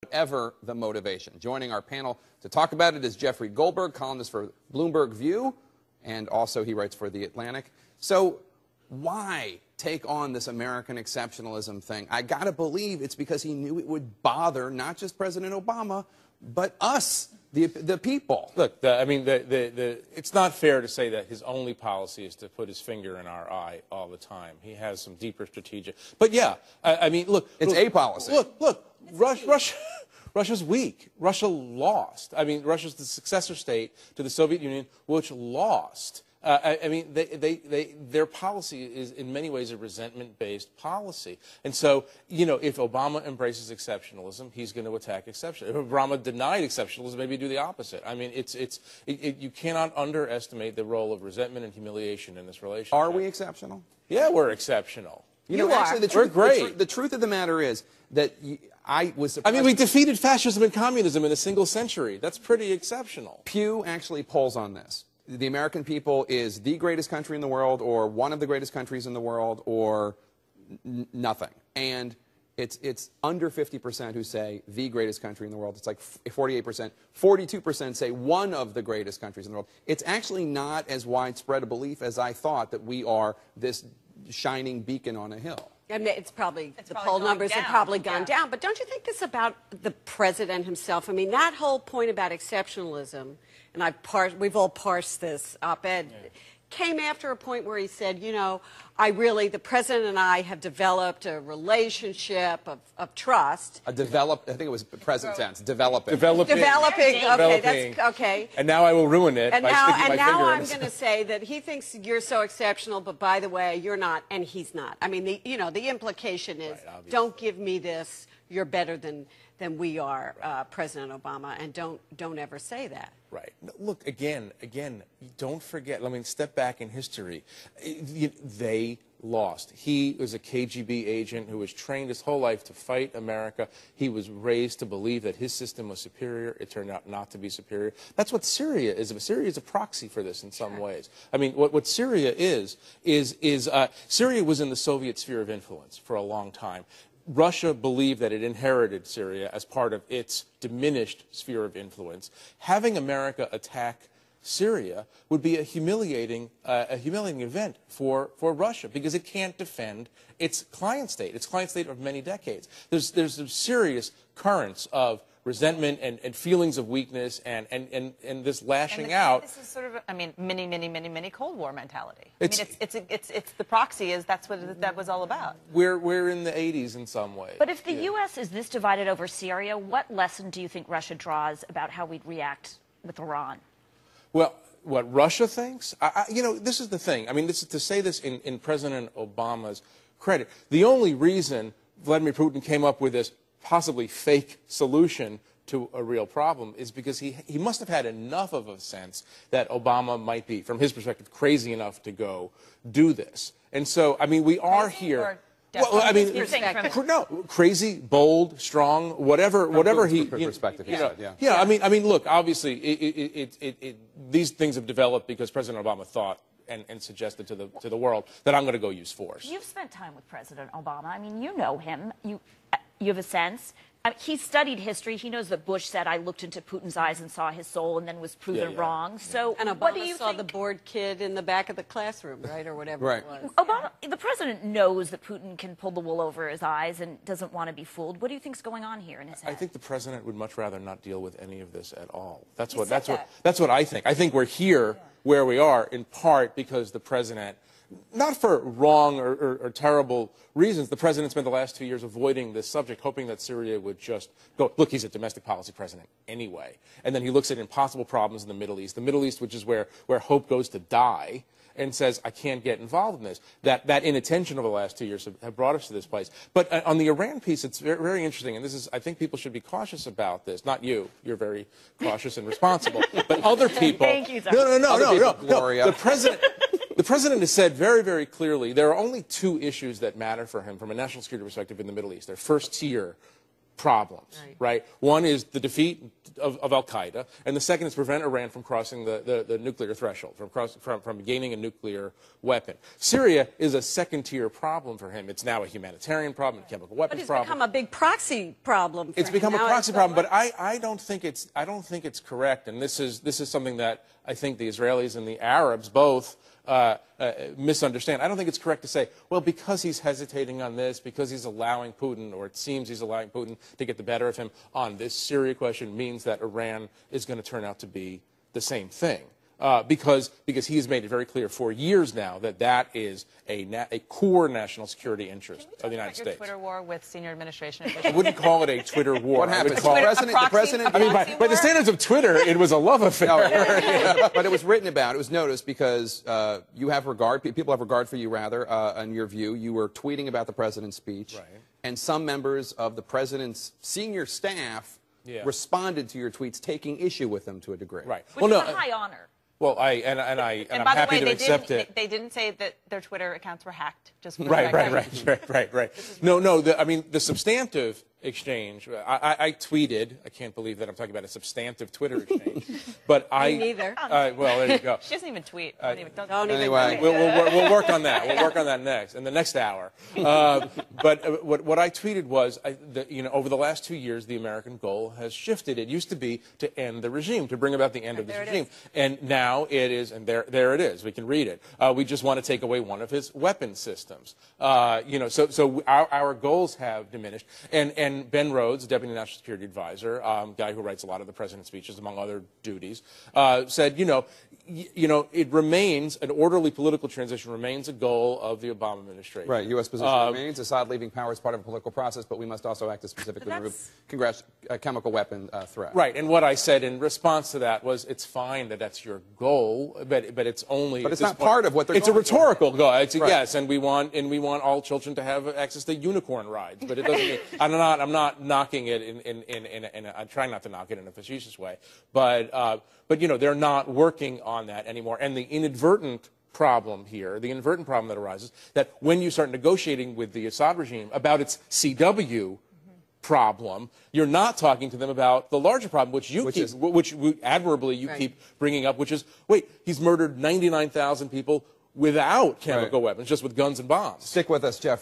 Whatever the motivation. Joining our panel to talk about it is Jeffrey Goldberg, columnist for Bloomberg View, and also he writes for The Atlantic. So why take on this American exceptionalism thing? I gotta believe it's because he knew it would bother not just President Obama, but us, the people. Look, it's not fair to say that his only policy is to put his finger in our eye all the time. He has some deeper strategic. But yeah, look. It's a policy. Look, Russia's weak. Russia lost. Russia's the successor state to the Soviet Union, which lost. Their policy is in many ways a resentment-based policy. And so, if Obama embraces exceptionalism, he's going to attack exceptionalism. If Obama denied exceptionalism, maybe do the opposite. You cannot underestimate the role of resentment and humiliation in this relationship. Are we exceptional? Yeah, we're exceptional. Actually, we're great. The truth of the matter is that I was surprised. We defeated fascism and communism in a single century. That's pretty exceptional. Pew actually polls on this. The American people is the greatest country in the world, or one of the greatest countries in the world, or nothing. And it's under 50% who say the greatest country in the world. It's like 48%. 42% say one of the greatest countries in the world. It's actually not as widespread a belief as I thought that we are this shining beacon on a hill. It's probably the poll numbers have probably gone down. But don't you think this about the president himself? That whole point about exceptionalism, and we've all parsed this op-ed, came after a point where he said, the president and I have developed a relationship of trust. I think it was present tense, developing. Developing, okay, that's okay. And now I will ruin it by sticking my finger in. And now I'm going to say that he thinks you're so exceptional, but by the way, you're not, and he's not. The implication is, right, don't give me this, you're better than we are, President Obama, and don't ever say that. Right. Look, again, don't forget, step back in history. They lost. He was a KGB agent who was trained his whole life to fight America. He was raised to believe that his system was superior. It turned out not to be superior. That's what Syria is. Syria is a proxy for this in some ways. What Syria is Syria was in the Soviet sphere of influence for a long time. Russia believed that it inherited Syria as part of its diminished sphere of influence. Having America attack Syria would be a humiliating event for Russia because it can't defend its client state of many decades. There's some serious currents of resentment and feelings of weakness and this lashing out. This is sort of, mini Cold War mentality. It's the proxy that's what that was all about. We're in the 80s in some ways. But if the U.S. is this divided over Syria, what lesson do you think Russia draws about how we'd react with Iran? Well, what Russia thinks, this is the thing. This is to say this in President Obama's credit. The only reason Vladimir Putin came up with this possibly fake solution to a real problem is because he must have had enough of a sense that Obama might be, from his perspective, crazy enough to go do this. And so, we are here. No, crazy, bold, strong, whatever he perspective. Look, obviously, these things have developed because President Obama thought and suggested to the world that I'm going to go use force. You've spent time with President Obama. You know him. You have a sense. He studied history. He knows that Bush said, "I looked into Putin's eyes and saw his soul," and then was proven wrong. So, and Obama what do you saw the bored kid in the back of the classroom, right, or whatever it was. Obama, the president knows that Putin can pull the wool over his eyes and doesn't want to be fooled. What do you think is going on here in his head? I think the president would much rather not deal with any of this at all. That's what I think. I think we're here where we are in part because the president, not for wrong or terrible reasons, the president spent the last 2 years avoiding this subject, hoping that Syria would just go, look, he's a domestic policy president anyway. And then he looks at impossible problems in the Middle East, which is where hope goes to die, and says, I can't get involved in this. That inattention over the last 2 years have brought us to this place. But on the Iran piece, it's very, very interesting, and I think people should be cautious about this. Not you. You're very cautious and responsible. But other people. Thank you, sir. No. The president has said very, very clearly there are only two issues that matter for him from a national security perspective in the Middle East. They're first tier problems, right? One is the defeat of al-Qaeda, and the second is prevent Iran from crossing the nuclear threshold, from gaining a nuclear weapon. Syria is a second-tier problem for him. It's now a humanitarian problem, a chemical weapons problem. But it's become a big proxy problem for It's him. become a Now proxy problem, but I don't think it's correct, and this is something that I think the Israelis and the Arabs both misunderstand. I don't think it's correct to say, well, because he's hesitating on this, because he's allowing Putin, or it seems he's allowing Putin to get the better of him on this Syria question, means that Iran is going to turn out to be the same thing. Because he has made it very clear for years now that is a core national security interest of the United States. Your Twitter war with senior administration officials? I wouldn't call it a Twitter war. What happened? The president. I mean, by the standards of Twitter, it was a love affair. No, but it was written about. It was noticed because you have regard. People have regard for you, rather. In your view, you were tweeting about the president's speech, and some members of the president's senior staff responded to your tweets, taking issue with them to a degree. Which is a high honor. Well, I'm happy to accept it. They didn't say that their Twitter accounts were hacked. Just for the right. No. I mean, the substantive exchange. I tweeted. I can't believe that I'm talking about a substantive Twitter exchange. But Me neither. Well, there you go. She doesn't even tweet. Anyway, we'll work on that. We'll work on that next in the next hour. But what I tweeted was, over the last 2 years, the American goal has shifted. It used to be to end the regime, to bring about the end of this regime, and now it is. And there it is. We can read it. We just want to take away one of his weapon systems. So our goals have diminished. And Ben Rhodes, Deputy National Security Advisor, guy who writes a lot of the president's speeches, among other duties, said, it remains, an orderly political transition remains a goal of the Obama administration. Right. U.S. position remains Assad leaving power is part of a political process, but we must also act to specifically remove chemical weapon threat. Right. And what I said in response to that was, it's fine that that's your goal, but it's only. But it's not part of what they're. It's a rhetorical goal. Yes, and we want all children to have access to unicorn rides, but it doesn't. I'm not knocking it I'm trying not to knock it in a facetious way, but they're not working on that anymore. And the inadvertent problem here, the inadvertent problem that arises, that when you start negotiating with the Assad regime about its CW problem, you're not talking to them about the larger problem, which admirably you keep bringing up, which is, wait, he's murdered 99,000 people without chemical weapons, just with guns and bombs. Stick with us, Jeff.